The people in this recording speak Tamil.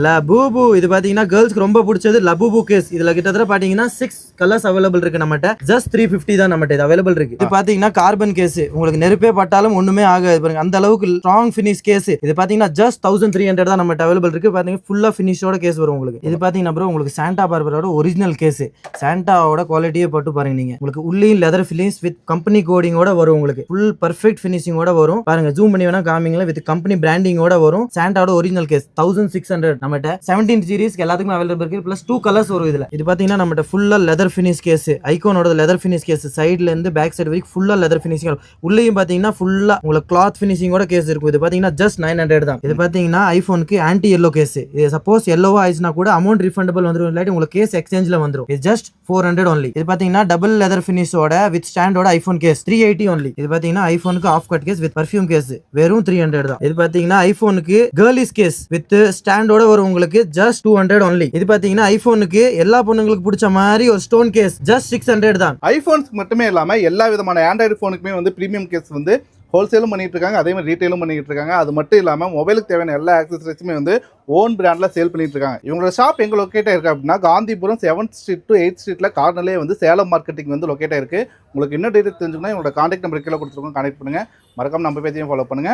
லபூபு இது பாத்தீங்கன்னா கேர்ள்ஸ்க்கு ரொம்ப பிடிச்சது லபூபு கேஸ். இதுல கிட்டத்தட்ட பாத்தீங்கன்னா 6 கலர்ஸ் அவைலபிள் இருக்கு நம்மகிட்ட. ஜஸ்ட் 350 தான் நம்மகிட்ட இது அவைலபிள் இருக்கு. இது பாத்தீங்கன்னா கார்பன் கேஸ், உங்களுக்கு நெருப்பே பட்டாலும் ஒண்ணுமே ஆகாது பாருங்க, அந்த அளவுக்கு ஸ்ட்ராங் ஃபினிஷ் கேஸ். இது பாத்தீங்கன்னா ஜஸ்ட் 1300 தான் நம்மகிட்ட அவைலபிள் இருக்கு. பாத்தீங்கன்னா ஃபுல்லா ஃபினிஷோட கேஸ் வரும் உங்களுக்கு. இது பாத்தீங்கன்னா ப்ரோ உங்களுக்கு சாண்டா பார்பரோட ஒரிஜினல் கேஸ். சாண்டாவோட குவாலிட்டியே பட்டு பாருங்க நீங்க, உங்களுக்கு உள்ளேயும் லெதர் ஃபினிஷ் வித் கம்பெனி கோடிங்கோட வரும். உங்களுக்கு ஃபுல் பர்ஃபெக்ட் ஃபினிஷிங்கோட வரும் பாருங்க. ஜூம் பண்ணி வேணா காமிங்களா, வித் கம்பெனி பிராண்டிங்கோட வரும். சாண்டாவோட ஒரிஜினல் கேஸ் 1600 நம்மகிட்ட 17 சீரிஸ்க்கு எல்லாத்துக்குமே அவைலபிள் இருக்கு. பிளஸ் 2 கலர்ஸ் வரும் இதுல. இது பாத்தீங்கன்னா நம்மகிட்ட ஃபுல்லா லெதர் ஃபினிஷ் கேஸ், ஐகானோட லெதர் ஃபினிஷ் கேஸ். சைடுல இருந்து பேக் சைடு வரைக்கும் ஃபுல்லா லெதர் ஃபினிஷிங். உள்ளேயும் பாத்தீங்கன்னா ஃபுல்லா உங்களுக்கு கிளாத் ஃபினிஷிங்கோட கேஸ் இருக்கும். இது பாத்தீங்கன்னா ஜஸ்ட் 900 தான். இது பாத்தீங்கன்னா ஐபோனுக்கு ஆன்டி எல்லோ கேஸ். இது சப்போஸ் எல்லோவா ஆயிடுச்சுனா கூட அமௌண்ட் ரிஃபண்டபிள் வந்துரும், இல்லாட்டி உங்களுக்கு கேஸ் எக்ஸ்சேஞ்ச்ல வந்துரும். இது ஜஸ்ட் 400 only. இது பாத்தீங்கன்னா டபுள் லெதர் ஃபினிஷோட வித் ஸ்டாண்டோட ஐபோன் கேஸ் 380 only. இது பாத்தீங்கன்னா ஐபோனுக்கு half cut case with perfume case வெறும் 300 தான். இது பாத்தீங்கன்னா ஐபோனுக்கு கேர்லிஸ் கேஸ் வித் ஸ்டாண்டோட வரும் உங்களுக்கு ஜஸ்ட் 200 only. இது பாத்தீங்கன்னா ஐபோனுக்கு எல்லா பொண்ணுங்களுக்கு பிடிச்ச மாதிரி ஒரு ஸ்டோன் கேஸ் ஜஸ்ட் 600 தான். ஐபோன்ஸ் மட்டுமே இல்லாம எல்லா விதமான ஆண்ட்ராய்டு போனுக்குமே வந்து பிரீமியம் கேஸ் வந்து ஹோல்சேலும் பண்ணிட்டு இருக்காங்க, அதே மாதிரி ரீட்டைலும் பண்ணிட்டு இருக்காங்க. அது மட்டும் இல்லாமல் மொபைலுக்கு தேவையான எல்லா ஆக்சசரிஸுமே வந்து ஓன் பிராண்ட்ல சேல் பண்ணிட்டு இருக்காங்க. இவங்களோட ஷாப் எங்க லொக்கேட் இருக்கு அப்படின்னா Gandhipuram 7th street to 8th ஸ்ட்ரீட்ல கார்னர்லேயே வந்து சேலம் மார்க்கெட்டிங் வந்து லொக்கேட் இருக்கு. உங்களுக்கு இன்னும் டீடைல் தெரிஞ்சுக்கணும், உங்களோட கான்டாக்ட் நம்பர் கீழே கொடுத்துருக்கோம், கான்டாக்ட் பண்ணுங்க. மறக்காம நம்ம பேஜையும் ஃபாலோ பண்ணுங்க.